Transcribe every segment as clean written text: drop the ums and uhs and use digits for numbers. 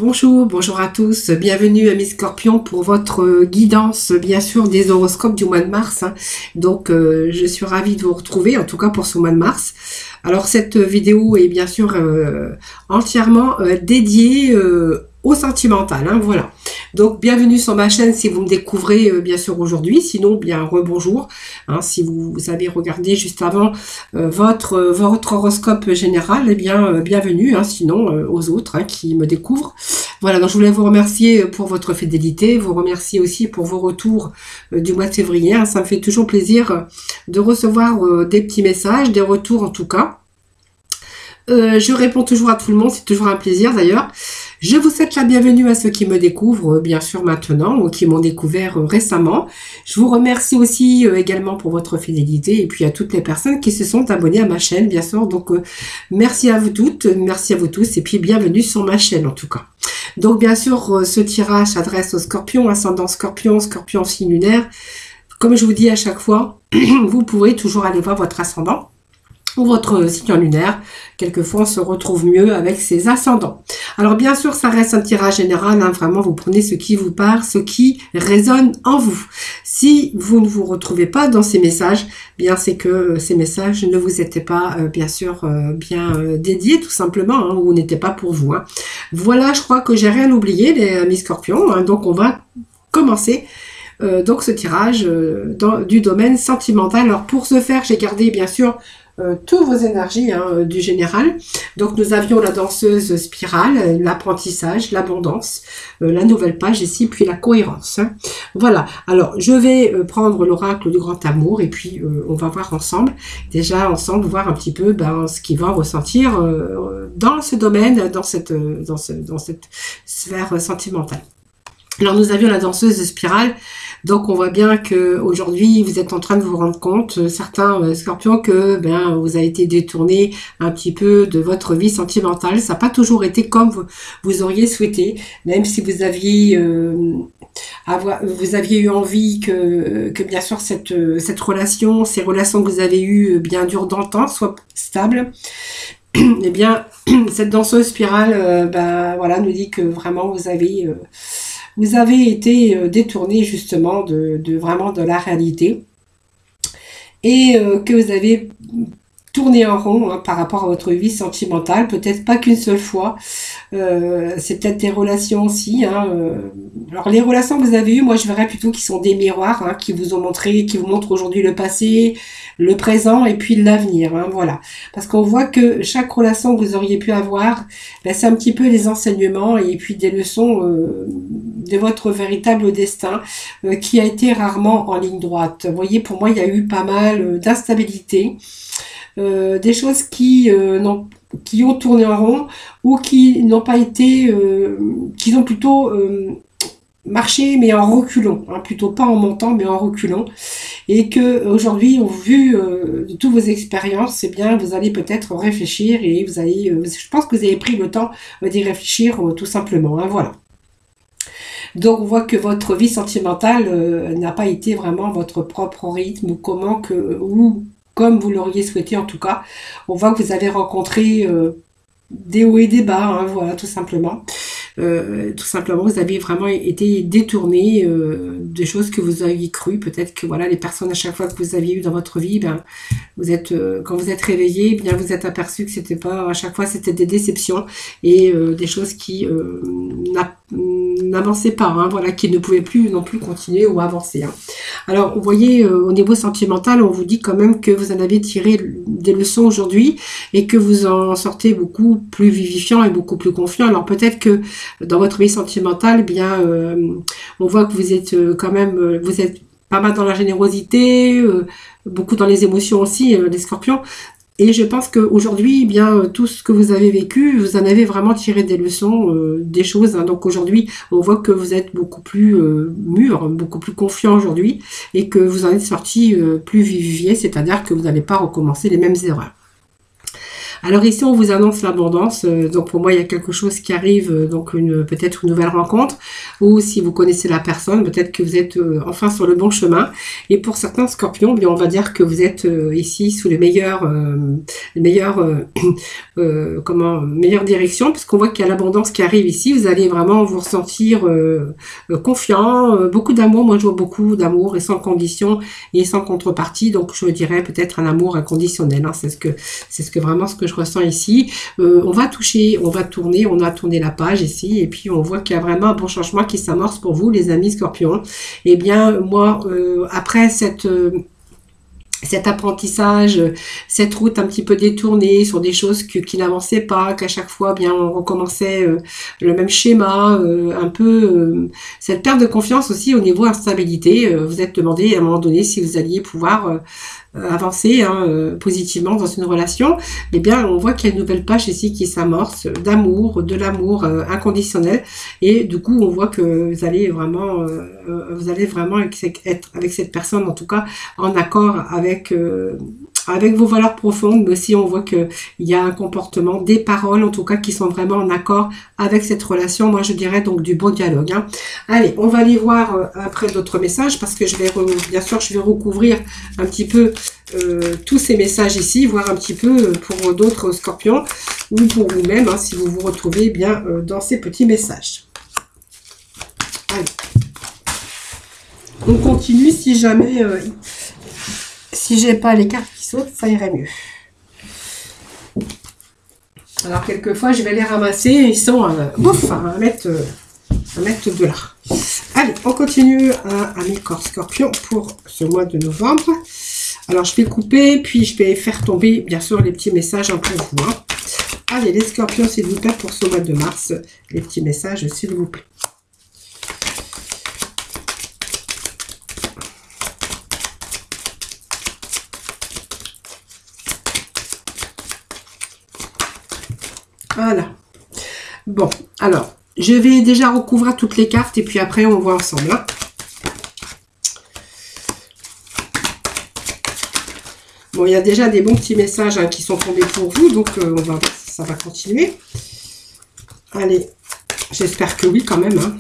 Bonjour, bonjour à tous, bienvenue à Mes Scorpions pour votre guidance bien sûr des horoscopes du mois de mars. Donc je suis ravie de vous retrouver, en tout cas pour ce mois de mars. Alors cette vidéo est bien sûr entièrement dédiée au sentimental, voilà. Donc bienvenue sur ma chaîne si vous me découvrez bien sûr aujourd'hui, sinon bien rebonjour, si vous avez regardé juste avant votre horoscope général, eh bien bienvenue, sinon aux autres qui me découvrent. Voilà, donc je voulais vous remercier pour votre fidélité, vous remercier aussi pour vos retours du mois de février, ça me fait toujours plaisir de recevoir des petits messages, des retours en tout cas. Je réponds toujours à tout le monde, c'est toujours un plaisir d'ailleurs. Je vous souhaite la bienvenue à ceux qui me découvrent bien sûr maintenant ou qui m'ont découvert récemment. Je vous remercie aussi également pour votre fidélité et puis à toutes les personnes qui se sont abonnées à ma chaîne bien sûr. Donc merci à vous toutes, merci à vous tous et puis bienvenue sur ma chaîne en tout cas. Donc bien sûr ce tirage s'adresse aux scorpions, ascendant scorpion, scorpion signe lunaire. Comme je vous dis à chaque fois, vous pourrez toujours aller voir votre ascendant ou votre signe lunaire. Quelquefois on se retrouve mieux avec ses ascendants. Alors bien sûr ça reste un tirage général, vraiment vous prenez ce qui vous parle, ce qui résonne en vous. Si vous ne vous retrouvez pas dans ces messages, bien c'est que ces messages ne vous étaient pas bien sûr bien dédiés tout simplement, ou n'étaient pas pour vous. Voilà, je crois que j'ai rien oublié mes scorpions, donc on va commencer donc ce tirage du domaine sentimental. Alors pour ce faire j'ai gardé bien sûr toutes vos énergies du général. Donc nous avions la danseuse spirale, l'apprentissage, l'abondance, la nouvelle page ici, puis la cohérence. Voilà, alors je vais prendre l'oracle du grand amour et puis on va voir ensemble, voir un petit peu ce qu'il va ressentir dans ce domaine, dans cette sphère sentimentale. Alors nous avions la danseuse spirale, donc on voit bien que aujourd'hui vous êtes en train de vous rendre compte, certains scorpions, que vous avez été détourné un petit peu de votre vie sentimentale. Ça n'a pas toujours été comme vous auriez souhaité, même si vous aviez eu envie que bien sûr cette relation, ces relations que vous avez eues bien dures dans le temps soient stables. Eh bien cette danseuse spirale voilà, nous dit que vraiment vous avez été détourné justement vraiment de la réalité et que vous avez tourné en rond par rapport à votre vie sentimentale, peut-être pas qu'une seule fois, c'est peut-être des relations aussi. Alors les relations que vous avez eues, moi je verrais plutôt qu'ils sont des miroirs qui vous ont montré, qui vous montrent aujourd'hui le passé, le présent et puis l'avenir, voilà. Parce qu'on voit que chaque relation que vous auriez pu avoir, c'est un petit peu les enseignements et puis des leçons de votre véritable destin qui a été rarement en ligne droite. Vous voyez, pour moi il y a eu pas mal d'instabilité, des choses qui ont tourné en rond ou qui n'ont pas été, qui ont plutôt marché mais en reculons, plutôt pas en montant mais en reculons, et que aujourd'hui au vu de toutes vos expériences, bien vous allez peut-être réfléchir et je pense que vous avez pris le temps d'y réfléchir tout simplement, voilà. Donc on voit que votre vie sentimentale n'a pas été vraiment votre propre rythme ou comme vous l'auriez souhaité en tout cas. On voit que vous avez rencontré des hauts et des bas, voilà, tout simplement. Vous avez vraiment été détourné des choses que vous aviez cru. Peut-être que voilà, les personnes à chaque fois que vous aviez eu dans votre vie, quand vous êtes réveillé, vous êtes aperçu que c'était pas, à chaque fois c'était des déceptions et des choses qui n'avançaient pas, voilà, qui ne pouvaient plus non plus continuer ou avancer. Alors vous voyez, au niveau sentimental, on vous dit quand même que vous en avez tiré des leçons aujourd'hui et que vous en sortez beaucoup plus vivifiant et beaucoup plus confiant. Alors peut-être que dans votre vie sentimentale, on voit que vous êtes quand même, vous êtes pas mal dans la générosité, beaucoup dans les émotions aussi, les scorpions. Et je pense qu'aujourd'hui, tout ce que vous avez vécu, vous en avez vraiment tiré des leçons, des choses. Donc aujourd'hui, on voit que vous êtes beaucoup plus mûr, beaucoup plus confiant aujourd'hui, et que vous en êtes sorti plus vivifié, c'est-à-dire que vous n'allez pas recommencer les mêmes erreurs. Alors ici, on vous annonce l'abondance. Donc pour moi, il y a quelque chose qui arrive, donc peut-être une nouvelle rencontre, ou si vous connaissez la personne, peut-être que vous êtes enfin sur le bon chemin. Et pour certains scorpions, bien, on va dire que vous êtes ici sous meilleure direction, parce qu'on voit qu'il y a l'abondance qui arrive ici. Vous allez vraiment vous ressentir confiant, beaucoup d'amour. Moi, je vois beaucoup d'amour et sans condition et sans contrepartie. Donc, je dirais peut-être un amour inconditionnel. Hein. C'est ce que vraiment ce que je ressens ici. On va toucher, on va tourner, on a tourné la page ici, et puis on voit qu'il y a vraiment un bon changement qui s'amorce pour vous, les amis Scorpions. Eh bien, moi, après cet apprentissage, cette route un petit peu détournée sur des choses qui n'avançaient pas, qu'à chaque fois, bien, on recommençait le même schéma, un peu cette perte de confiance aussi au niveau instabilité. Vous êtes demandé à un moment donné si vous alliez pouvoir avancer positivement dans une relation. Eh bien, on voit qu'il y a une nouvelle page ici qui s'amorce d'amour, de l'amour inconditionnel, et du coup, on voit que vous allez vraiment être avec cette personne, en tout cas, en accord avec vos valeurs profondes, mais aussi on voit qu'il y a un comportement, des paroles en tout cas qui sont vraiment en accord avec cette relation. Moi je dirais donc du bon dialogue. Hein. Allez, on va aller voir après d'autres messages, parce que bien sûr je vais recouvrir un petit peu tous ces messages ici, voir un petit peu pour d'autres scorpions ou pour vous-même, hein, si vous vous retrouvez bien dans ces petits messages. Allez. On continue, si jamais si j'ai pas les cartes qui sautent, ça irait mieux. Alors quelquefois je vais les ramasser, ils sont à mettre de là. Allez, on continue amis Scorpion pour ce mois de novembre. Alors je vais couper, puis je vais faire tomber bien sûr les petits messages pour vous. Hein. Allez les Scorpions, s'il vous plaît, pour ce mois de mars, les petits messages s'il vous plaît. Voilà. Bon, alors, je vais déjà recouvrir toutes les cartes et puis après on voit ensemble. Hein. Bon, il y a déjà des bons petits messages qui sont tombés pour vous, donc on va voir si ça va continuer. Allez, j'espère que oui quand même. Hein.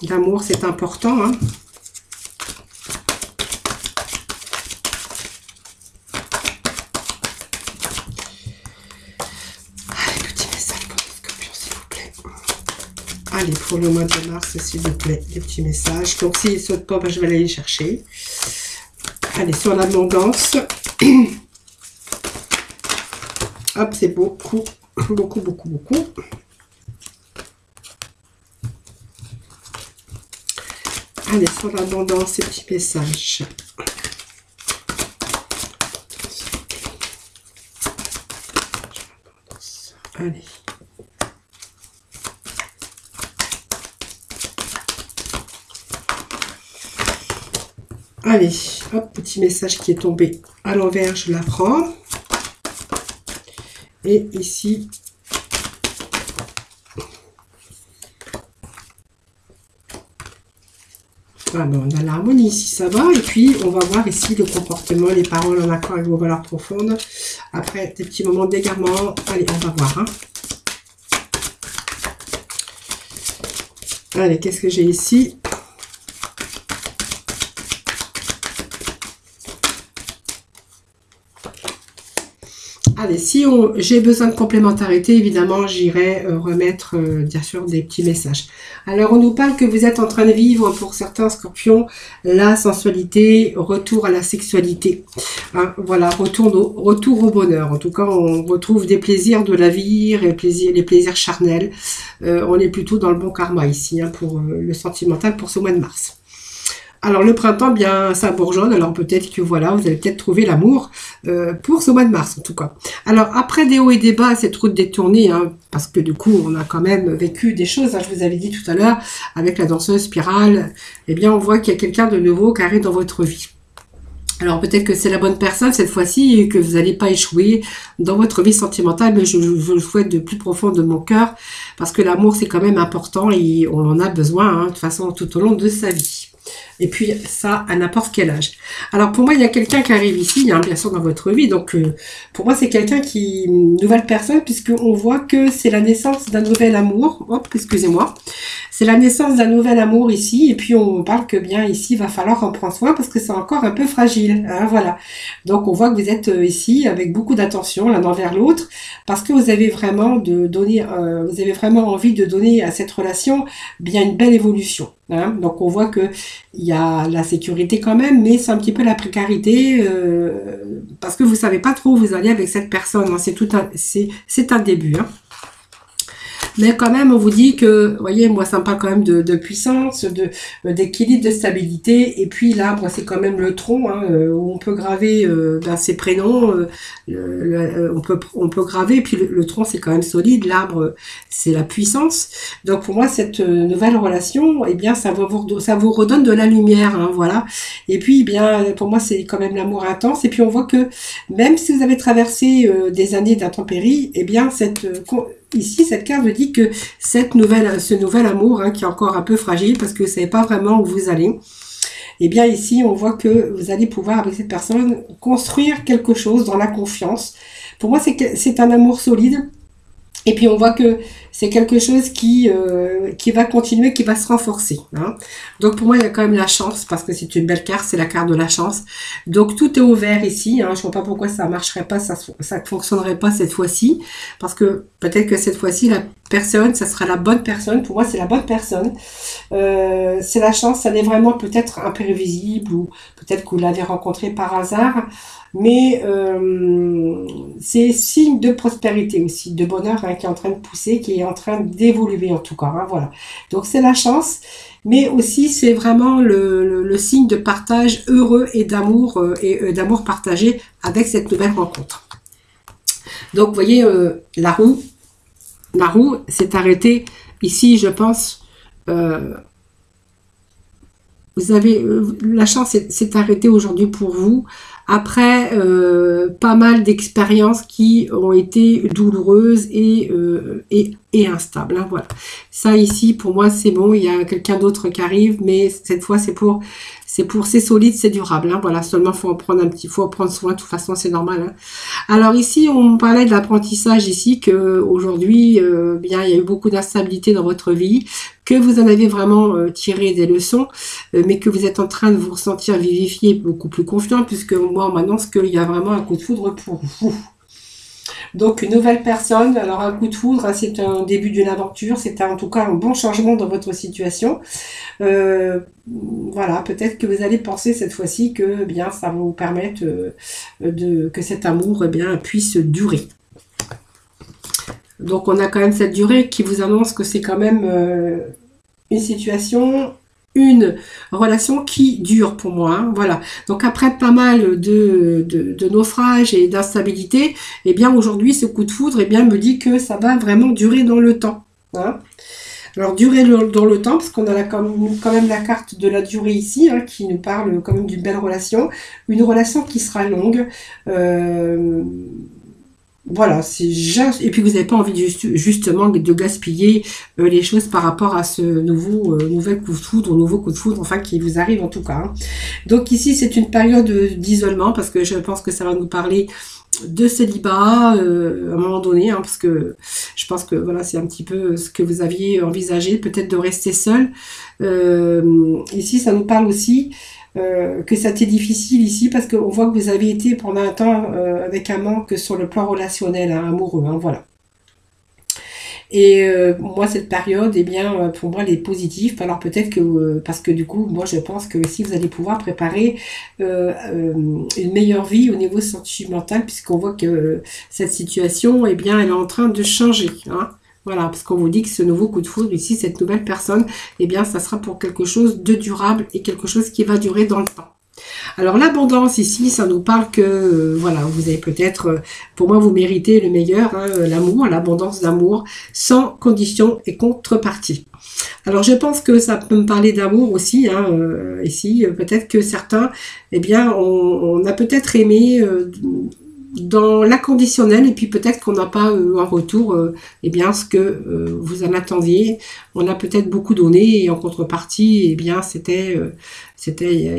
L'amour, c'est important. Hein. Allez, pour le mois de mars, s'il vous plaît, les petits messages. Donc, s'ils ne sautent pas, ben, je vais aller les chercher. Allez, sur l'abondance. Hop, c'est beaucoup, beaucoup, beaucoup, beaucoup. Allez, sur l'abondance, ces petits messages. Allez. Allez, hop, petit message qui est tombé à l'envers, je la prends. Et ici, ah ben, on a l'harmonie ici, ça va. Et puis, on va voir ici le comportement, les paroles en accord avec vos valeurs profondes. Après, des petits moments d'égarement. Allez, on va voir. Hein. Allez, qu'est-ce que j'ai ici? Allez, si j'ai besoin de complémentarité, évidemment, j'irai remettre, bien sûr, des petits messages. Alors, on nous parle que vous êtes en train de vivre, pour certains scorpions, la sensualité, retour à la sexualité. Hein, voilà, retour au bonheur. En tout cas, on retrouve des plaisirs de la vie, les plaisirs charnels. On est plutôt dans le bon karma ici, hein, pour le sentimental, pour ce mois de mars. Alors le printemps, bien ça bourgeonne, alors peut-être que voilà, vous allez peut-être trouver l'amour pour ce mois de mars en tout cas. Alors après des hauts et des bas, cette route détournée, hein, parce que du coup on a quand même vécu des choses, hein, je vous avais dit tout à l'heure, avec la danseuse spirale, eh bien on voit qu'il y a quelqu'un de nouveau qui arrive dans votre vie. Alors peut-être que c'est la bonne personne cette fois-ci et que vous n'allez pas échouer dans votre vie sentimentale, mais je le souhaite de plus profond de mon cœur, parce que l'amour c'est quand même important et on en a besoin, hein, de toute façon tout au long de sa vie. Et puis ça, à n'importe quel âge. Alors pour moi, il y a quelqu'un qui arrive ici, hein, bien sûr dans votre vie. Donc pour moi, c'est quelqu'un qui, une nouvelle personne, puisqu'on voit que c'est la naissance d'un nouvel amour. Hop, excusez-moi. C'est la naissance d'un nouvel amour ici. Et puis on parle que bien ici, il va falloir en prendre soin parce que c'est encore un peu fragile. Hein, voilà. Donc on voit que vous êtes ici avec beaucoup d'attention l'un envers l'autre parce que vous avez vraiment vous avez vraiment envie de donner à cette relation bien une belle évolution. Hein. Donc on voit que il y a la sécurité quand même, mais c'est un petit peu la précarité parce que vous savez pas trop où vous allez avec cette personne. Hein. C'est un début. Hein. Mais quand même, on vous dit que, vous voyez, moi, ça me parle quand même de puissance, d'équilibre, de stabilité. Et puis là, moi, c'est quand même le tronc, hein, où on peut graver ses prénoms. On peut graver. Et puis le tronc, c'est quand même solide. L'arbre, c'est la puissance. Donc pour moi, cette nouvelle relation, eh bien, ça vous redonne de la lumière, hein, voilà. Et puis, eh bien, pour moi, c'est quand même l'amour intense. Et puis on voit que même si vous avez traversé des années d'intempéries, eh bien, ici, cette carte me dit que ce nouvel amour, hein, qui est encore un peu fragile parce que vous ne savez pas vraiment où vous allez, eh bien ici, on voit que vous allez pouvoir, avec cette personne, construire quelque chose dans la confiance. Pour moi, c'est un amour solide. Et puis on voit que c'est quelque chose qui va continuer, qui va se renforcer. Hein. Donc pour moi, il y a quand même la chance, parce que c'est une belle carte, c'est la carte de la chance. Donc tout est ouvert ici. Hein. Je ne vois pas pourquoi ça ne marcherait pas, ça ne fonctionnerait pas cette fois-ci. Parce que peut-être que cette fois-ci, la personne, ça sera la bonne personne. Pour moi, c'est la bonne personne. C'est la chance, ça n'est vraiment peut-être imprévisible, ou peut-être que vous l'avez rencontré par hasard. Mais c'est signe de prospérité aussi, de bonheur, hein, qui est en train de pousser, qui est en train d'évoluer en tout cas. Hein, voilà. Donc c'est la chance, mais aussi c'est vraiment le signe de partage heureux et d'amour partagé avec cette nouvelle rencontre. Donc vous voyez, la roue s'est arrêtée ici, je pense. Vous avez la chance s'est arrêtée aujourd'hui pour vous. Après pas mal d'expériences qui ont été douloureuses et instables. Hein, voilà. Ça ici, pour moi, c'est bon. Il y a quelqu'un d'autre qui arrive, mais cette fois, c'est solide, c'est durable. Hein, voilà. Seulement, faut en prendre soin. De toute façon, c'est normal. Hein. Alors ici, on parlait de l'apprentissage ici, que aujourd'hui, bien, il y a eu beaucoup d'instabilité dans votre vie, que vous en avez vraiment tiré des leçons, mais que vous êtes en train de vous ressentir vivifié, beaucoup plus confiant, puisque moi, on m'annonce qu'il y a vraiment un coup de foudre pour vous. Donc, une nouvelle personne, alors un coup de foudre, c'est un début d'une aventure, c'est en tout cas un bon changement dans votre situation. Voilà, peut-être que vous allez penser cette fois-ci que bien ça va vous permettre que cet amour puisse durer. Donc, on a quand même cette durée qui vous annonce que c'est quand même une situation, une relation qui dure pour moi. Hein, voilà. Donc après pas mal de naufrages et d'instabilité, eh bien aujourd'hui ce coup de foudre me dit que ça va vraiment durer dans le temps. Hein. Alors durer dans le temps, parce qu'on a quand même la carte de la durée ici, hein, qui nous parle quand même d'une belle relation, une relation qui sera longue. Voilà, et puis vous n'avez pas envie justement de gaspiller les choses par rapport à ce nouvel coup de foudre, nouveau coup de foudre, enfin qui vous arrive en tout cas. Hein. Donc ici c'est une période d'isolement parce que je pense que ça va nous parler de célibat à un moment donné, hein, parce que je pense que voilà c'est un petit peu ce que vous aviez envisagé, peut-être de rester seul. Ici ça nous parle aussi que ça a été difficile ici parce qu'on voit que vous avez été pendant un temps avec un manque sur le plan relationnel, hein, amoureux, hein, voilà. Et moi cette période, pour moi elle est positive. Alors peut-être que parce que du coup moi je pense que si vous allez pouvoir préparer une meilleure vie au niveau sentimental, puisqu'on voit que cette situation, elle est en train de changer. Hein. Voilà, parce qu'on vous dit que ce nouveau coup de foudre ici, cette nouvelle personne, ça sera pour quelque chose de durable et quelque chose qui va durer dans le temps. Alors l'abondance ici, ça nous parle que, voilà, vous avez peut-être, pour moi, vous méritez le meilleur, hein, l'amour, l'abondance d'amour, sans condition et contrepartie. Alors je pense que ça peut me parler d'amour aussi, hein, ici, peut-être que certains, on a peut-être aimé... dans l'inconditionnel, et puis peut-être qu'on n'a pas en retour eh bien ce que vous en attendiez. On a peut-être beaucoup donné et en contrepartie, eh bien il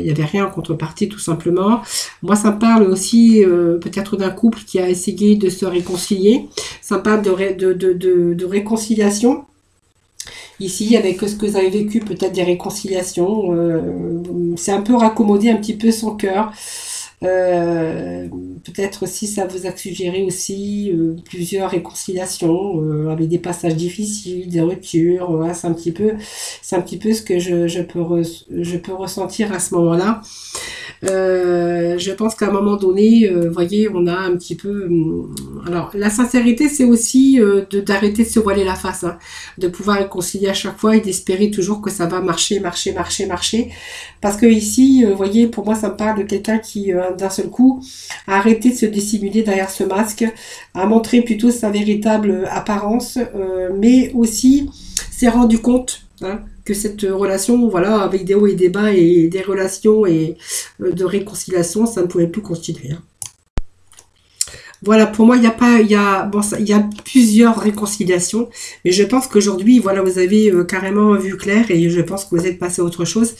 n'y avait rien en contrepartie tout simplement. Moi ça me parle aussi peut-être d'un couple qui a essayé de se réconcilier. Ça me parle de réconciliation. Ici, avec ce que vous avez vécu, peut-être des réconciliations, c'est un peu raccommoder un petit peu son cœur. Peut-être aussi ça vous a suggéré aussi plusieurs réconciliations avec des passages difficiles, des ruptures. Voilà, c'est un petit peu ce que je peux ressentir à ce moment-là. Je pense qu'à un moment donné, voyez, on a un petit peu. Alors, la sincérité, c'est aussi d'arrêter de se voiler la face, hein, de pouvoir réconcilier à chaque fois et d'espérer toujours que ça va marcher. Parce que ici, voyez, pour moi, ça me parle de quelqu'un qui, d'un seul coup, a arrêté de se dissimuler derrière ce masque, a montré plutôt sa véritable apparence, mais aussi s'est rendu compte, hein, que cette relation, voilà, avec des hauts et des bas et des relations et de réconciliation, ça ne pouvait plus continuer. Hein. Voilà, pour moi, il y a plusieurs réconciliations, mais je pense qu'aujourd'hui, voilà, vous avez carrément vu clair et je pense que vous êtes passé à autre chose.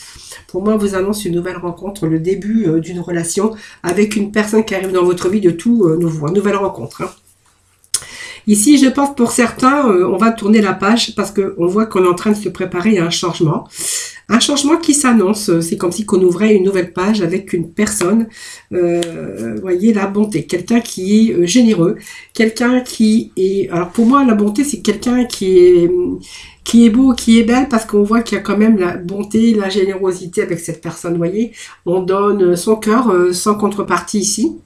Pour moi, vous annonce une nouvelle rencontre, le début d'une relation avec une personne qui arrive dans votre vie de tout nouveau, une nouvelle rencontre. Hein. Ici, je pense pour certains, on va tourner la page parce qu'on voit qu'on est en train de se préparer à un changement. Un changement qui s'annonce, c'est comme si qu'on ouvrait une nouvelle page avec une personne, voyez, la bonté, quelqu'un qui est généreux, quelqu'un qui est... Alors pour moi, la bonté, c'est quelqu'un qui est beau, qui est belle, parce qu'on voit qu'il y a quand même la bonté, la générosité avec cette personne, voyez. On donne son cœur sans contrepartie ici.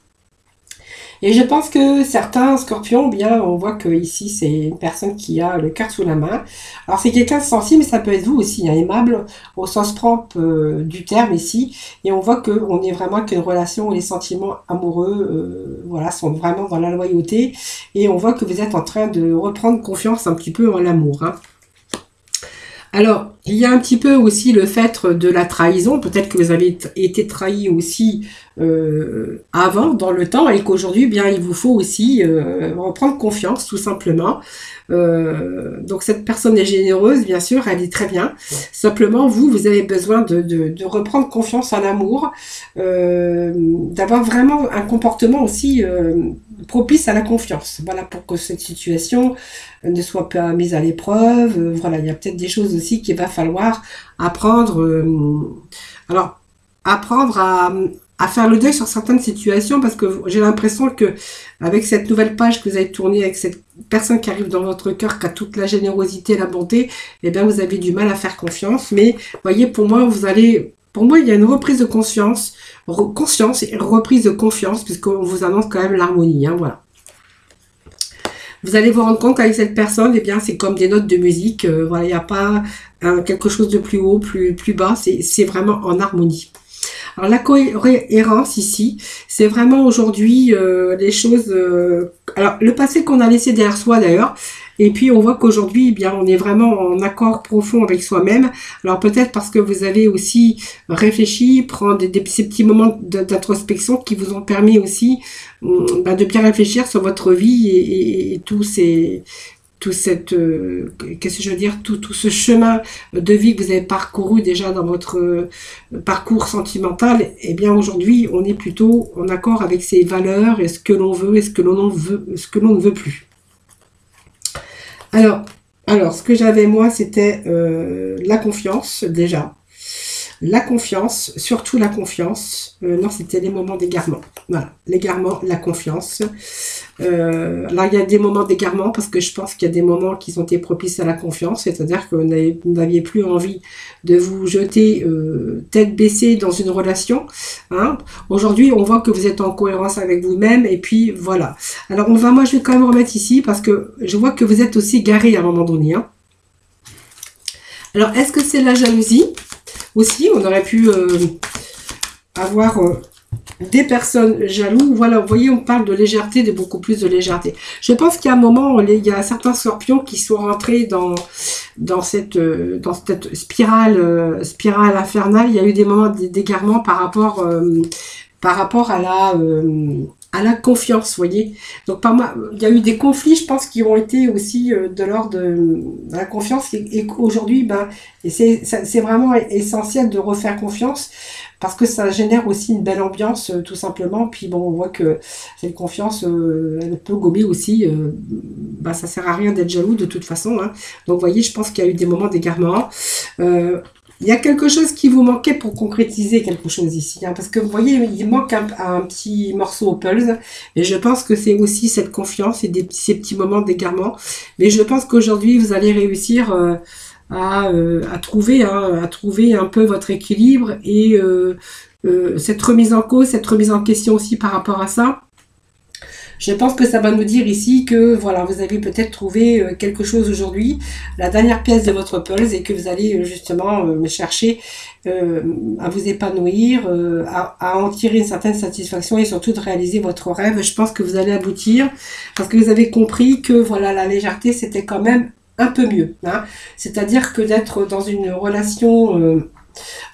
Et je pense que certains scorpions, bien, on voit que ici c'est une personne qui a le cœur sous la main. Alors c'est quelqu'un de sensible, mais ça peut être vous aussi, hein, aimable au sens propre du terme ici. Et on voit qu'on est vraiment qu'une relation où les sentiments amoureux, voilà, sont vraiment dans la loyauté. Et on voit que vous êtes en train de reprendre confiance un petit peu en l'amour. Hein. Alors, il y a un petit peu aussi le fait de la trahison. Peut-être que vous avez été trahi aussi avant, dans le temps, et qu'aujourd'hui, bien, il vous faut aussi reprendre confiance, tout simplement. Donc, cette personne est généreuse, bien sûr, elle est très bien. Simplement, vous avez besoin de reprendre confiance en l'amour, d'avoir vraiment un comportement aussi propice à la confiance. Voilà, pour que cette situation ne soit pas mise à l'épreuve. Voilà, il y a peut-être des choses aussi qu'il va falloir apprendre. Alors, apprendre à faire le deuil sur certaines situations, parce que j'ai l'impression que avec cette nouvelle page que vous avez tournée, avec cette personne qui arrive dans votre cœur, qui a toute la générosité, la bonté, eh bien vous avez du mal à faire confiance. Mais voyez, pour moi, il y a une reprise de conscience et reprise de confiance, puisqu'on vous annonce quand même l'harmonie. Hein, voilà. Vous allez vous rendre compte qu'avec cette personne, eh bien, c'est comme des notes de musique. Voilà, il n'y a pas quelque chose de plus haut, plus bas. C'est vraiment en harmonie. Alors la cohérence ici, c'est vraiment aujourd'hui les choses... alors le passé qu'on a laissé derrière soi d'ailleurs, et puis on voit qu'aujourd'hui, eh bien, on est vraiment en accord profond avec soi-même. Alors peut-être parce que vous avez aussi réfléchi, prendre ces petits moments d'introspection qui vous ont permis aussi de bien réfléchir sur votre vie et tout ce chemin de vie que vous avez parcouru déjà dans votre parcours sentimental. Et bien aujourd'hui, on est plutôt en accord avec ses valeurs et ce que l'on veut et ce que l'on ne veut plus. Alors, ce que j'avais moi, c'était la confiance déjà. La confiance, surtout la confiance. Non, c'était les moments d'égarement. Voilà, l'égarement, la confiance. Alors, il y a des moments d'égarement parce que je pense qu'il y a des moments qui ont été propices à la confiance, c'est-à-dire que vous n'aviez plus envie de vous jeter tête baissée dans une relation. Hein. Aujourd'hui, on voit que vous êtes en cohérence avec vous-même et puis voilà. Alors, moi, je vais quand même remettre ici parce que je vois que vous êtes aussi garé à un moment donné. Hein. Alors, est-ce que c'est la jalousie ? Aussi, on aurait pu avoir des personnes jalouses. Voilà, vous voyez, on parle de légèreté, de beaucoup plus de légèreté. Je pense qu'il y a un moment, il y a certains scorpions qui sont rentrés dans cette spirale infernale. Il y a eu des moments d'égarement par rapport à à la confiance, vous voyez. Donc par moi, il y a eu des conflits, je pense, qui ont été aussi de l'ordre de la confiance, et qu'aujourd'hui, ben, c'est vraiment essentiel de refaire confiance, parce que ça génère aussi une belle ambiance, tout simplement. Puis bon, on voit que cette confiance, elle peut gommer aussi, ben, ça sert à rien d'être jaloux de toute façon, hein. Donc vous voyez, je pense qu'il y a eu des moments d'égarement. Il y a quelque chose qui vous manquait pour concrétiser quelque chose ici, hein, parce que vous voyez, il manque un petit morceau au puzzle, et je pense que c'est aussi cette confiance et ces petits moments d'égarement. Mais je pense qu'aujourd'hui, vous allez réussir à trouver, hein, à trouver un peu votre équilibre, et cette remise en cause, cette remise en question aussi par rapport à ça. Je pense que ça va nous dire ici que voilà, vous avez peut-être trouvé quelque chose aujourd'hui, la dernière pièce de votre puzzle, et que vous allez justement chercher à vous épanouir, à en tirer une certaine satisfaction, et surtout de réaliser votre rêve. Je pense que vous allez aboutir, parce que vous avez compris que voilà, la légèreté, c'était quand même un peu mieux, hein. C'est-à-dire que d'être dans une relation,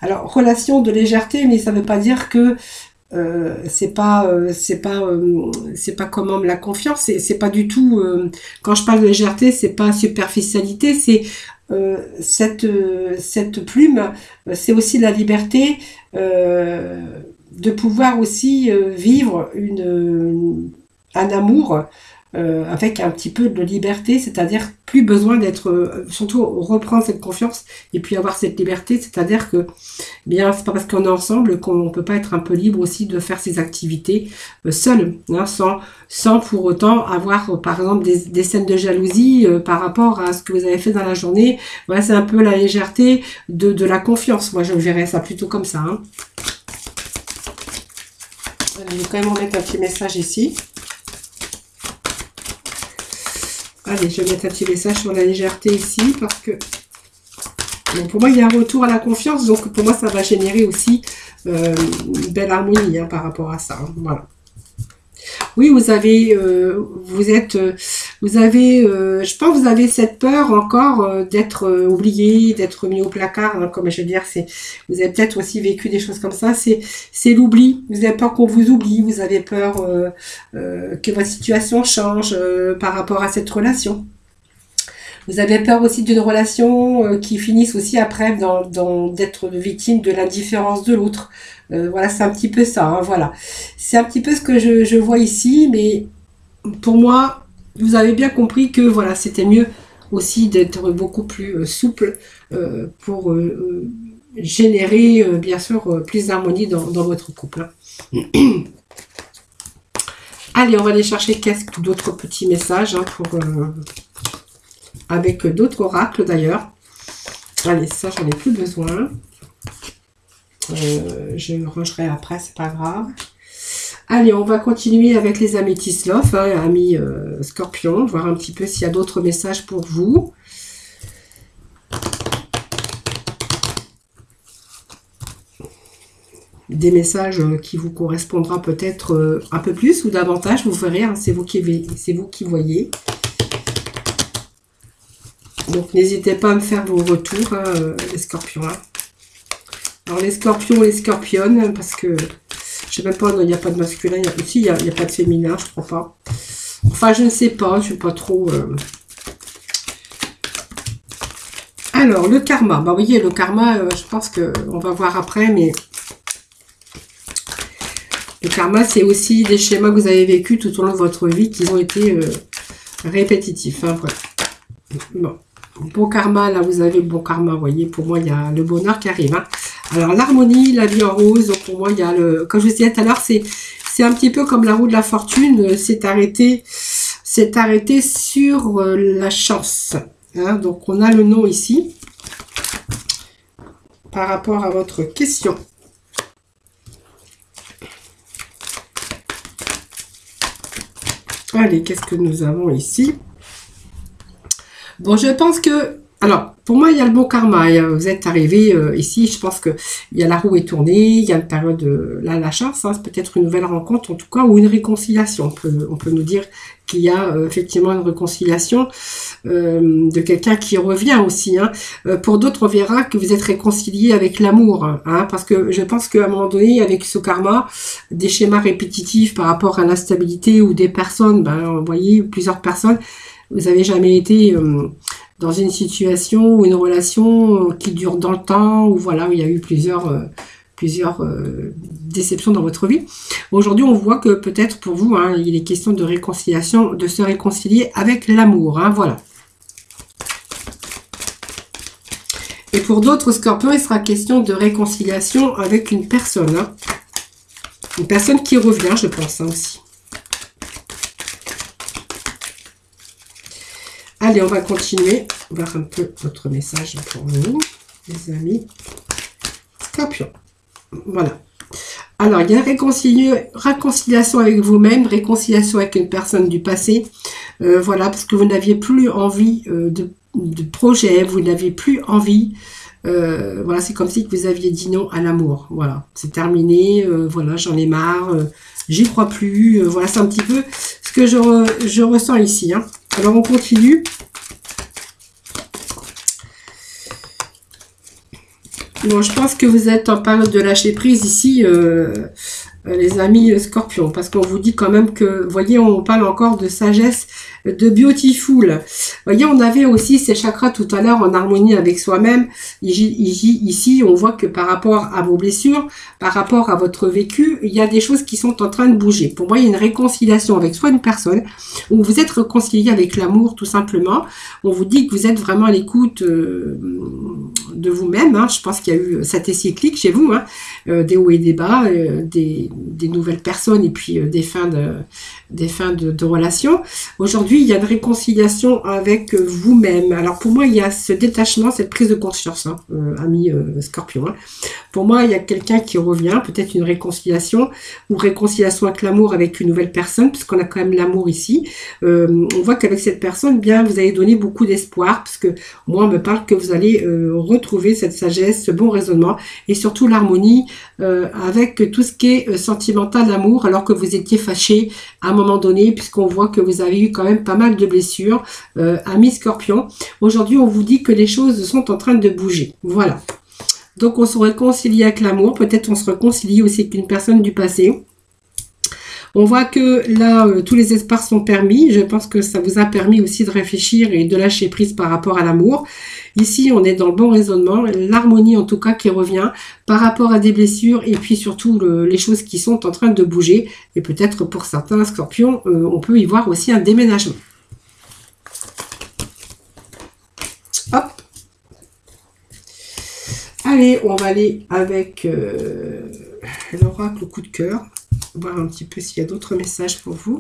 alors relation de légèreté, mais ça ne veut pas dire que c'est pas comment la confiance, c'est pas du tout, quand je parle de légèreté, c'est pas superficialité, c'est cette plume, c'est aussi la liberté de pouvoir aussi vivre un amour avec un petit peu de liberté, c'est-à-dire plus besoin d'être, surtout reprendre cette confiance et puis avoir cette liberté, c'est-à-dire que bien c'est pas parce qu'on est ensemble qu'on peut pas être un peu libre aussi de faire ses activités seul, hein, sans pour autant avoir par exemple des scènes de jalousie par rapport à ce que vous avez fait dans la journée. Voilà, c'est un peu la légèreté de la confiance. Moi je verrais ça plutôt comme ça, hein. Je vais quand même remettre un petit message ici. Allez, je vais mettre un petit message sur la légèreté ici, parce que bon, pour moi, il y a un retour à la confiance, donc pour moi, ça va générer aussi une belle harmonie, hein, par rapport à ça, hein, voilà. Oui, vous avez, je pense que vous avez cette peur encore d'être oublié, d'être mis au placard, hein, comme je veux dire, vous avez peut-être aussi vécu des choses comme ça, c'est l'oubli, vous avez peur qu'on vous oublie, vous avez peur que votre situation change par rapport à cette relation. Vous avez peur aussi d'une relation qui finisse aussi après d'être victime de l'indifférence de l'autre. Voilà, c'est un petit peu ça, hein, voilà. C'est un petit peu ce que je vois ici, mais pour moi, vous avez bien compris que voilà, c'était mieux aussi d'être beaucoup plus souple pour générer, bien sûr, plus d'harmonie dans votre couple, hein. Allez, on va aller chercher d'autres petits messages, hein, avec d'autres oracles d'ailleurs. Allez, ça, j'en ai plus besoin. Je le rangerai après, c'est pas grave. Allez, on va continuer avec les améthystes love, hein, amis scorpions, voir un petit peu s'il y a d'autres messages pour vous. Des messages qui vous correspondra peut-être un peu plus ou davantage, vous verrez, hein, c'est vous qui voyez. Donc n'hésitez pas à me faire vos retours, hein, les scorpions, hein. Alors les scorpions et les scorpionnes, parce que je sais même pas, il n'y a pas de masculin, il n'y a pas de féminin, je crois pas. Enfin, je ne sais pas, je ne suis pas trop... Alors, le karma. Bah, vous voyez, le karma, je pense qu'on va voir après, mais... Le karma, c'est aussi des schémas que vous avez vécus tout au long de votre vie qui ont été répétitifs, hein, voilà. Bon. Bon karma, là, vous avez le bon karma, vous voyez. Pour moi, il y a le bonheur qui arrive, hein. Alors, l'harmonie, la vie en rose, donc pour moi, il y a le... Comme je vous disais tout à l'heure, c'est un petit peu comme la roue de la fortune, c'est arrêté sur la chance, hein. Donc, on a le nom ici, par rapport à votre question. Allez, qu'est-ce que nous avons ici? Bon, je pense que Alors, pour moi, il y a le bon karma. Vous êtes arrivé ici, je pense que il y a la roue est tournée, il y a une période, là, la chance, hein, c'est peut-être une nouvelle rencontre en tout cas, ou une réconciliation. On peut nous dire qu'il y a effectivement une réconciliation de quelqu'un qui revient aussi. Hein. Pour d'autres, on verra que vous êtes réconcilié avec l'amour, hein, parce que je pense qu'à un moment donné, avec ce karma, des schémas répétitifs par rapport à l'instabilité ou des personnes, ben, vous voyez, plusieurs personnes, vous avez jamais été dans une situation ou une relation qui dure dans le temps, ou voilà, où il y a eu plusieurs déceptions dans votre vie. Aujourd'hui, on voit que peut-être pour vous, hein, il est question de réconciliation, de se réconcilier avec l'amour, hein, voilà. Et pour d'autres scorpions, il sera question de réconciliation avec une personne, hein. Une personne qui revient, je pense, hein, aussi. Allez, on va continuer, voir un peu votre message pour vous, les amis. Scorpion. Voilà. Alors, il y a réconciliation avec vous-même, réconciliation avec une personne du passé. Voilà, parce que vous n'aviez plus envie de projet, vous n'aviez plus envie. Voilà, c'est comme si vous aviez dit non à l'amour. Voilà, c'est terminé. Voilà, j'en ai marre. J'y crois plus. Voilà, c'est un petit peu ce que je ressens ici. Hein. Alors, on continue. Bon, je pense que vous êtes en période de lâcher prise ici, les amis scorpions, parce qu'on vous dit quand même que, vous voyez, on parle encore de sagesse, de beautiful. Vous voyez, on avait aussi ces chakras tout à l'heure en harmonie avec soi-même. Ici, on voit que par rapport à vos blessures, par rapport à votre vécu, il y a des choses qui sont en train de bouger. Pour moi, il y a une réconciliation avec soit une personne, ou vous êtes réconcilié avec l'amour, tout simplement. On vous dit que vous êtes vraiment à l'écoute de vous-même. Hein. Je pense qu'il y a eu cet essai cyclique chez vous, hein, des hauts et des bas, des nouvelles personnes et puis des fins de relations. Aujourd'hui, il y a une réconciliation avec vous-même. Alors pour moi, il y a ce détachement, cette prise de conscience, hein, ami Scorpion. Hein. Pour moi, il y a quelqu'un qui revient, peut-être une réconciliation ou réconciliation avec l'amour avec une nouvelle personne, puisqu'on a quand même l'amour ici. On voit qu'avec cette personne, bien, vous allez donner beaucoup d'espoir, parce que moi, on me parle que vous allez retrouver cette sagesse, ce bon raisonnement et surtout l'harmonie avec tout ce qui est sentimental d'amour, alors que vous étiez fâché à un moment donné, puisqu'on voit que vous avez eu quand même pas mal de blessures, amis Scorpion. Aujourd'hui, on vous dit que les choses sont en train de bouger. Voilà. Donc, on se réconcilie avec l'amour. Peut-être on se réconcilie aussi avec une personne du passé. On voit que là, tous les espaces sont permis. Je pense que ça vous a permis aussi de réfléchir et de lâcher prise par rapport à l'amour. Ici, on est dans le bon raisonnement, l'harmonie en tout cas qui revient par rapport à des blessures et puis surtout les choses qui sont en train de bouger. Et peut-être pour certains scorpions, on peut y voir aussi un déménagement. Hop. Allez, on va aller avec l'oracle coup de cœur. Voir un petit peu s'il y a d'autres messages pour vous.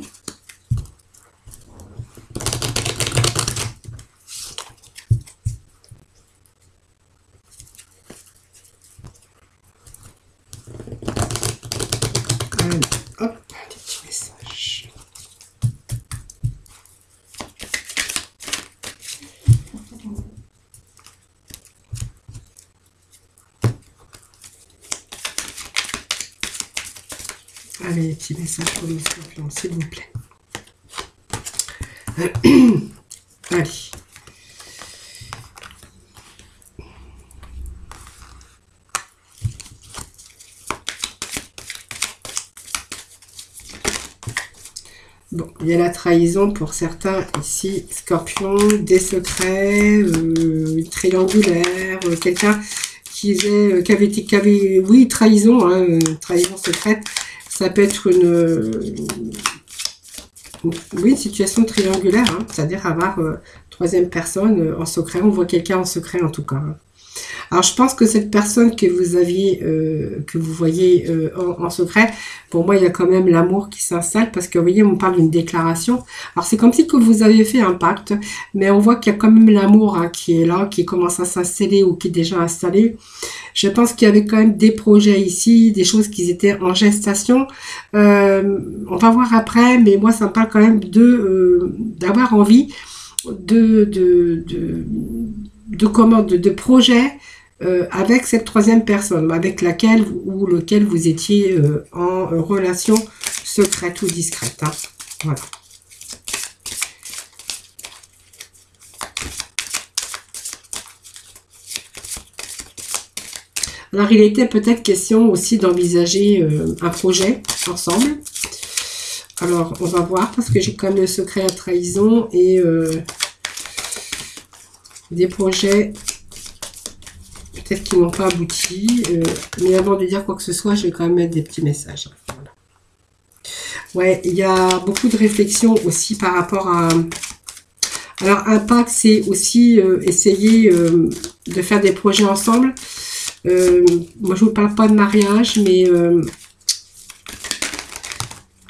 Allez, hop, des petits messages. Allez, petit message pour les scorpions, s'il vous plaît. Allez. Bon, il y a la trahison pour certains ici, scorpion, des secrets, une triangulaire, quelqu'un qui avait, oui, trahison, hein, trahison secrète. Ça peut être une situation triangulaire, hein, c'est-à-dire avoir troisième personne en secret. On voit quelqu'un en secret en tout cas. Hein. Alors je pense que cette personne que vous aviez, que vous voyez en secret, pour moi il y a quand même l'amour qui s'installe parce que vous voyez on parle d'une déclaration. Alors c'est comme si que vous avez fait un pacte, mais on voit qu'il y a quand même l'amour hein, qui est là, qui commence à s'installer ou qui est déjà installé. Je pense qu'il y avait quand même des projets ici, des choses qui étaient en gestation. On va voir après, mais moi ça me parle quand même de d'avoir envie de projet avec cette troisième personne, avec laquelle ou lequel vous étiez en relation secrète ou discrète. Hein. Voilà. Alors, il était peut-être question aussi d'envisager un projet ensemble. Alors, on va voir, parce que j'ai quand même le secret à trahison et des projets peut-être qui n'ont pas abouti. Mais avant de dire quoi que ce soit, je vais quand même mettre des petits messages. Voilà. Ouais, il y a beaucoup de réflexions aussi par rapport à... Alors, un pacte, c'est aussi essayer de faire des projets ensemble. Moi, je ne vous parle pas de mariage, mais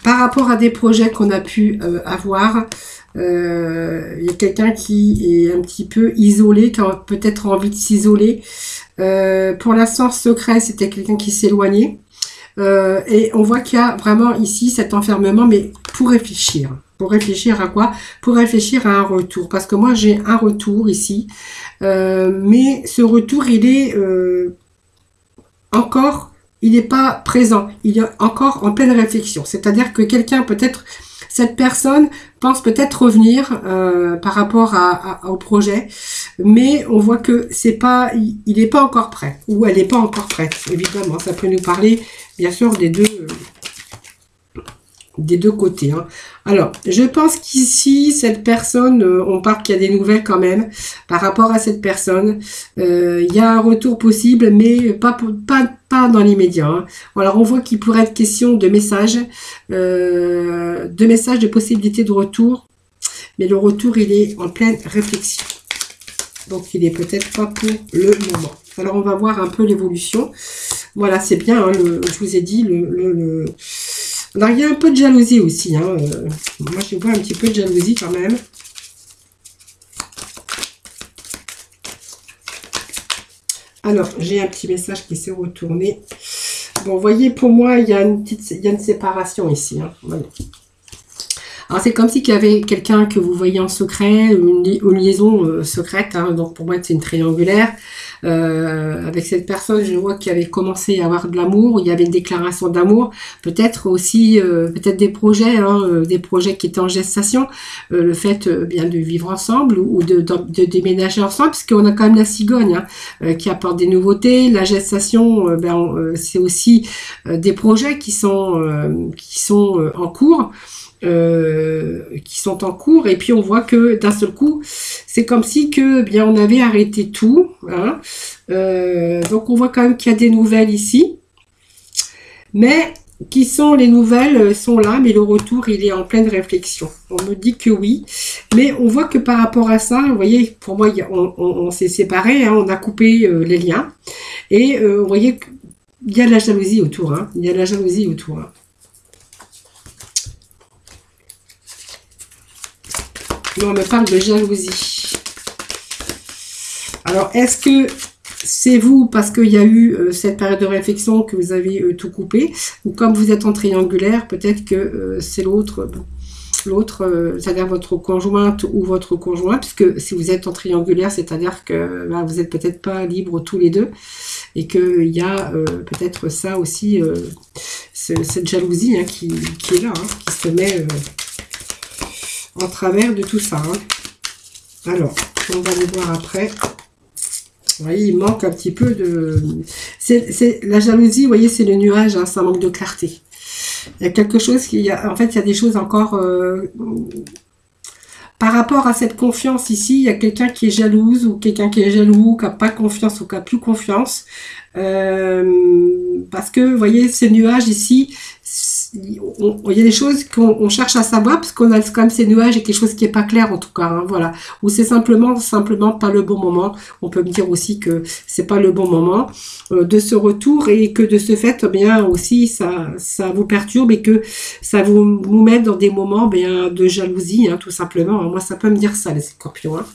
par rapport à des projets qu'on a pu avoir, il y a quelqu'un qui est un petit peu isolé, qui a peut-être envie de s'isoler. Pour l'instant, secret, c'était quelqu'un qui s'éloignait. Et on voit qu'il y a vraiment ici cet enfermement, mais pour réfléchir. Pour réfléchir à quoi? Pour réfléchir à un retour. Parce que moi, j'ai un retour ici. Mais ce retour, il est encore, il n'est pas présent. Il est encore en pleine réflexion. C'est-à-dire que quelqu'un, peut-être, cette personne pense peut-être revenir par rapport au projet. Mais on voit que c'est pas, il n'est pas encore prêt. Ou elle n'est pas encore prête. Évidemment, ça peut nous parler, bien sûr, des deux côtés. Hein. Alors, je pense qu'ici, cette personne, on parle qu'il y a des nouvelles quand même par rapport à cette personne. Il y a un retour possible, mais pas dans l'immédiat. Hein. Alors, on voit qu'il pourrait être question de messages, de possibilités de retour, mais le retour, il est en pleine réflexion. Donc, il est peut-être pas pour le moment. Alors, on va voir un peu l'évolution. Voilà, c'est bien, hein, je vous ai dit, Alors, il y a un peu de jalousie aussi. Hein. Moi, je vois un petit peu de jalousie quand même. Alors, j'ai un petit message qui s'est retourné. Bon, vous voyez, pour moi, il y a une séparation ici. Hein. Voilà. Alors, c'est comme si il y avait quelqu'un que vous voyez en secret, une liaison secrète. Hein. Donc, pour moi, c'est une triangulaire. Avec cette personne, je vois qu'il avait commencé à avoir de l'amour, il y avait une déclaration d'amour, peut-être aussi peut-être des projets, hein, des projets qui étaient en gestation, le fait bien de vivre ensemble ou de déménager ensemble, parce qu'on a quand même la cigogne hein, qui apporte des nouveautés, la gestation, c'est aussi des projets qui sont en cours. Qui sont en cours et puis on voit que d'un seul coup c'est comme si que bien on avait arrêté tout hein. Donc on voit quand même qu'il y a des nouvelles ici, mais qui sont les nouvelles sont là, mais le retour il est en pleine réflexion. On me dit que oui, mais on voit que par rapport à ça, vous voyez, pour moi on s'est séparés, hein, on a coupé les liens et vous voyez qu'il y a de la jalousie autour, hein, il y a de la jalousie autour. Hein. On me parle de jalousie. Alors, est-ce que c'est vous, parce qu'il y a eu cette période de réflexion, que vous avez tout coupé, ou comme vous êtes en triangulaire, peut-être que c'est l'autre, c'est-à-dire votre conjointe ou votre conjoint, puisque si vous êtes en triangulaire, c'est-à-dire que vous n'êtes peut-être pas libres tous les deux, et qu'il y a peut-être ça aussi, cette jalousie hein, qui est là, hein, qui se met... en travers de tout ça. Hein. Alors, on va aller voir après. Vous voyez, il manque un petit peu de... C'est la jalousie, vous voyez, c'est le nuage, hein, ça manque de clarté. Il y a quelque chose en fait, il y a des choses encore... par rapport à cette confiance ici, il y a quelqu'un qui est jalouse ou quelqu'un qui est jaloux, qui n'a pas confiance ou qui n'a plus confiance. Parce que, vous voyez, ce nuage ici... il y a des choses qu'on cherche à savoir parce qu'on a quand même ces nuages et quelque chose qui est pas clair en tout cas, hein, voilà. Ou c'est simplement pas le bon moment. On peut me dire aussi que c'est pas le bon moment de ce retour et que de ce fait, bien aussi ça vous perturbe et que ça vous met dans des moments bien de jalousie, hein, tout simplement. Moi, ça peut me dire ça, les scorpions. Hein.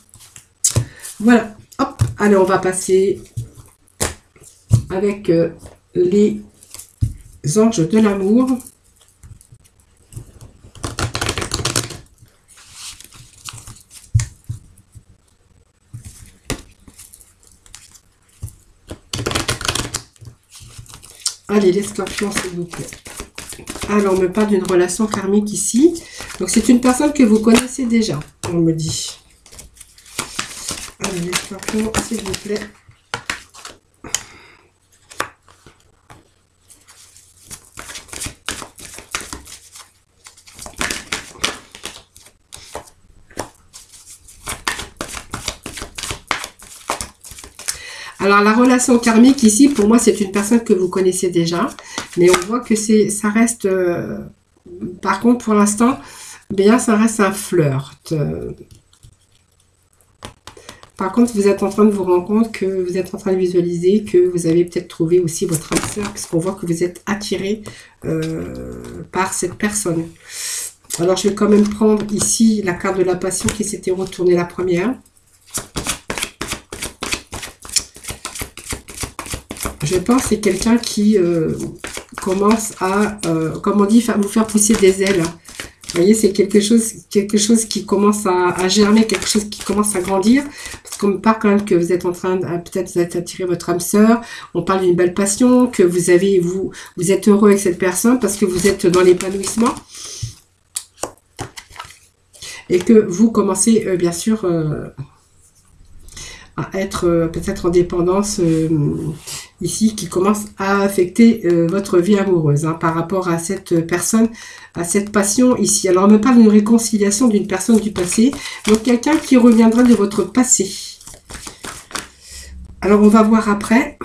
Voilà. Hop. Allez, on va passer avec les anges de l'amour. Allez, les scorpions, s'il vous plaît. Alors, on me parle d'une relation karmique ici. Donc, c'est une personne que vous connaissez déjà, on me dit. Allez, les scorpions, s'il vous plaît. Alors, la relation karmique ici, pour moi, c'est une personne que vous connaissez déjà. Mais on voit que ça reste... par contre, pour l'instant, bien, ça reste un flirt. Par contre, vous êtes en train de vous rendre compte que vous êtes en train de visualiser que vous avez peut-être trouvé aussi votre âme sœur, puisqu'on voit que vous êtes attiré par cette personne. Alors, je vais quand même prendre ici la carte de la passion qui s'était retournée la première. Je pense que c'est quelqu'un qui commence à, comme on dit, vous faire pousser des ailes. Vous voyez, c'est quelque chose qui commence à germer, quelque chose qui commence à grandir. Parce qu'on me parle quand même que vous êtes en train de, peut-être vous êtes attiré votre âme sœur. On parle d'une belle passion, que vous êtes heureux avec cette personne parce que vous êtes dans l'épanouissement. Et que vous commencez, bien sûr... à être peut-être en dépendance ici, qui commence à affecter votre vie amoureuse par rapport à cette personne, à cette passion ici. Alors, on me parle d'une réconciliation d'une personne du passé, donc quelqu'un qui reviendra de votre passé. Alors, on va voir après.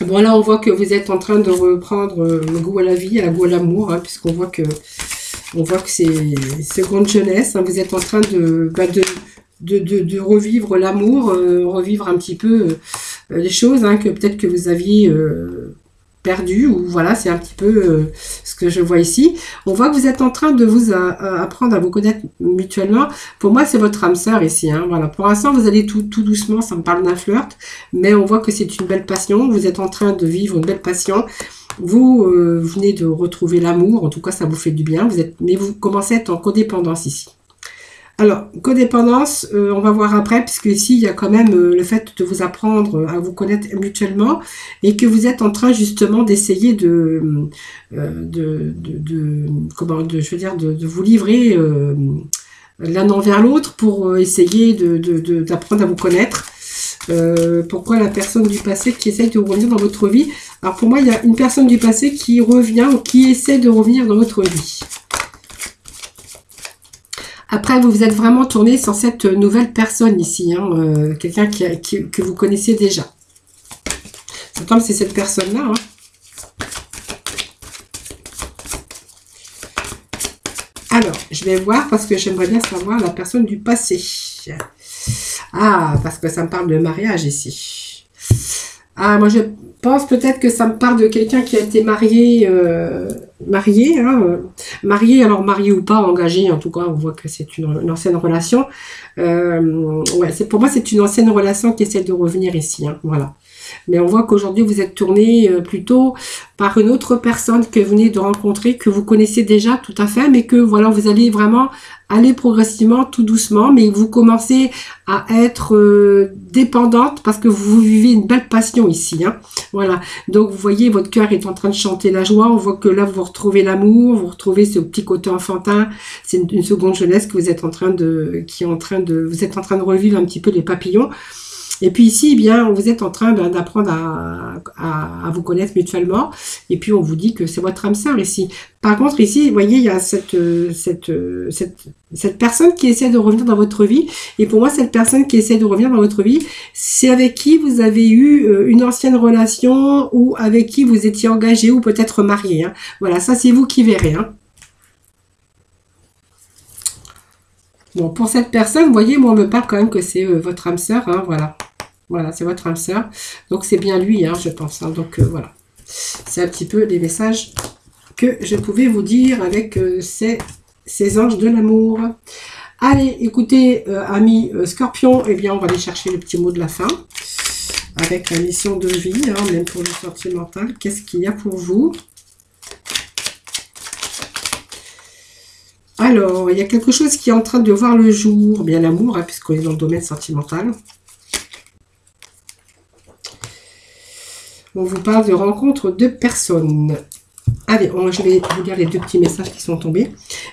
Bon, là, on voit que vous êtes en train de reprendre le goût à la vie, le goût à l'amour, puisqu'on voit que c'est seconde jeunesse. Vous êtes en train de revivre l'amour, revivre un petit peu les choses que peut-être que vous aviez perdues, ou voilà, c'est un petit peu ce que je vois ici. On voit que vous êtes en train de vous apprendre à vous connaître mutuellement. Pour moi, c'est votre âme sœur ici. Voilà. Pour l'instant, vous allez tout doucement, ça me parle d'un flirt, mais on voit que c'est une belle passion. Vous êtes en train de vivre une belle passion. Vous venez de retrouver l'amour, en tout cas, ça vous fait du bien. Mais vous commencez à être en codépendance ici. Alors, codépendance, on va voir après, puisque ici, il y a quand même le fait de vous apprendre à vous connaître mutuellement et que vous êtes en train justement d'essayer de vous livrer l'un envers l'autre pour essayer d'apprendre à vous connaître. Pourquoi la personne du passé qui essaye de revenir dans votre vie? Alors, pour moi, il y a une personne du passé qui revient ou qui essaie de revenir dans votre vie. Après, vous vous êtes vraiment tourné sur cette nouvelle personne ici, quelqu'un que vous connaissez déjà. Ça tombe, c'est cette personne-là. Alors, je vais voir parce que j'aimerais bien savoir la personne du passé. Ah, parce que ça me parle de mariage ici. Ah, moi je pense peut-être que ça me parle de quelqu'un qui a été marié, marié, alors marié ou pas, engagé, en tout cas, on voit que c'est une ancienne relation. Ouais, pour moi, c'est une ancienne relation qui essaie de revenir ici, voilà. Mais on voit qu'aujourd'hui, vous êtes tourné plutôt par une autre personne que vous venez de rencontrer, que vous connaissez déjà tout à fait, mais que voilà, vous allez vraiment aller progressivement, tout doucement, mais vous commencez à être dépendante parce que vous vivez une belle passion ici. Voilà, donc vous voyez, votre cœur est en train de chanter la joie, on voit que là, vous retrouvez l'amour, vous retrouvez ce petit côté enfantin, c'est une seconde jeunesse que vous êtes en train de, vous êtes en train de revivre un petit peu les papillons. Et puis ici, eh bien, vous êtes en train d'apprendre à vous connaître mutuellement. Et puis, on vous dit que c'est votre âme sœur ici. Par contre, ici, vous voyez, il y a cette personne qui essaie de revenir dans votre vie. Et pour moi, cette personne qui essaie de revenir dans votre vie, c'est avec qui vous avez eu une ancienne relation ou avec qui vous étiez engagé ou peut-être marié. Voilà, ça, c'est vous qui verrez. Bon, pour cette personne, vous voyez, moi, on me parle quand même que c'est votre âme sœur, voilà. Voilà, c'est votre âme sœur. Donc, c'est bien lui, je pense. Donc, voilà. C'est un petit peu les messages que je pouvais vous dire avec ces anges de l'amour. Allez, écoutez, amis Scorpion, eh bien, on va aller chercher le petit mot de la fin. Avec la mission de vie, même pour le sentimental. Qu'est-ce qu'il y a pour vous ? Alors, il y a quelque chose qui est en train de voir le jour, bien l'amour, puisqu'on est dans le domaine sentimental. On vous parle de rencontre de personnes. Allez, je vais vous lire les 2 petits messages qui sont tombés.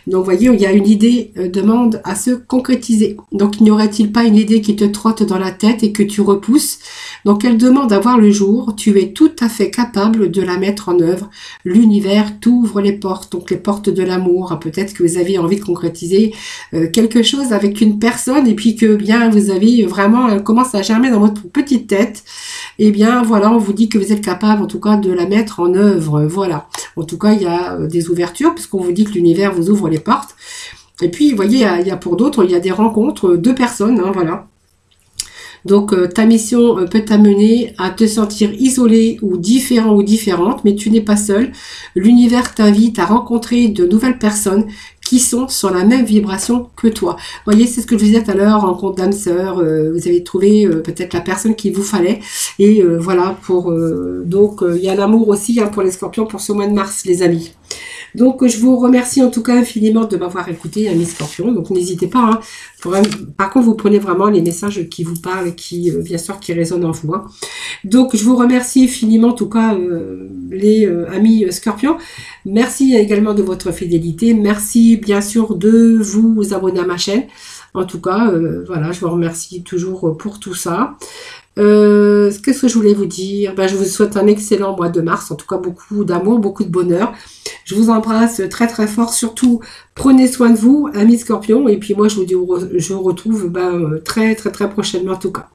Donc, vous voyez, il y a une idée demande à se concrétiser. Donc, n'y aurait-il pas une idée qui te trotte dans la tête et que tu repousses? Donc, elle demande à voir le jour. Tu es tout à fait capable de la mettre en œuvre. L'univers t'ouvre les portes, donc les portes de l'amour. Peut-être que vous avez envie de concrétiser quelque chose avec une personne et puis que bien vous avez vraiment, elle commence à germer dans votre petite tête. Et bien, voilà, on vous dit que vous êtes capable, en tout cas, de la mettre en œuvre. Voilà. En tout cas, il y a des ouvertures, puisqu'on vous dit que l'univers vous ouvre les portes. Et puis, vous voyez, il y a pour d'autres, il y a des rencontres de personnes, hein, voilà. Donc, ta mission peut t'amener à te sentir isolé ou différent ou différente, mais tu n'es pas seul. L'univers t'invite à rencontrer de nouvelles personnes qui sont sur la même vibration que toi. Vous voyez, c'est ce que je vous disais tout à l'heure, rencontre d'âme sœur, vous avez trouvé peut-être la personne qu'il vous fallait. Et voilà, donc il y a l'amour aussi hein, pour les scorpions pour ce mois de mars, les amis. Donc, je vous remercie en tout cas infiniment de m'avoir écouté, amis scorpions. Donc, n'hésitez pas. Hein, par contre, vous prenez vraiment les messages qui vous parlent et qui, bien sûr, qui résonnent en vous. Hein. Donc, je vous remercie infiniment, en tout cas, les amis scorpions. Merci également de votre fidélité. Merci, bien sûr, de vous abonner à ma chaîne. En tout cas, voilà, je vous remercie toujours pour tout ça. Qu'est-ce que je voulais vous dire? Je vous souhaite un excellent mois de mars, en tout cas beaucoup d'amour, beaucoup de bonheur. Je vous embrasse très très fort, surtout prenez soin de vous, amis scorpions, et puis moi je vous dis, je vous retrouve très très très prochainement en tout cas.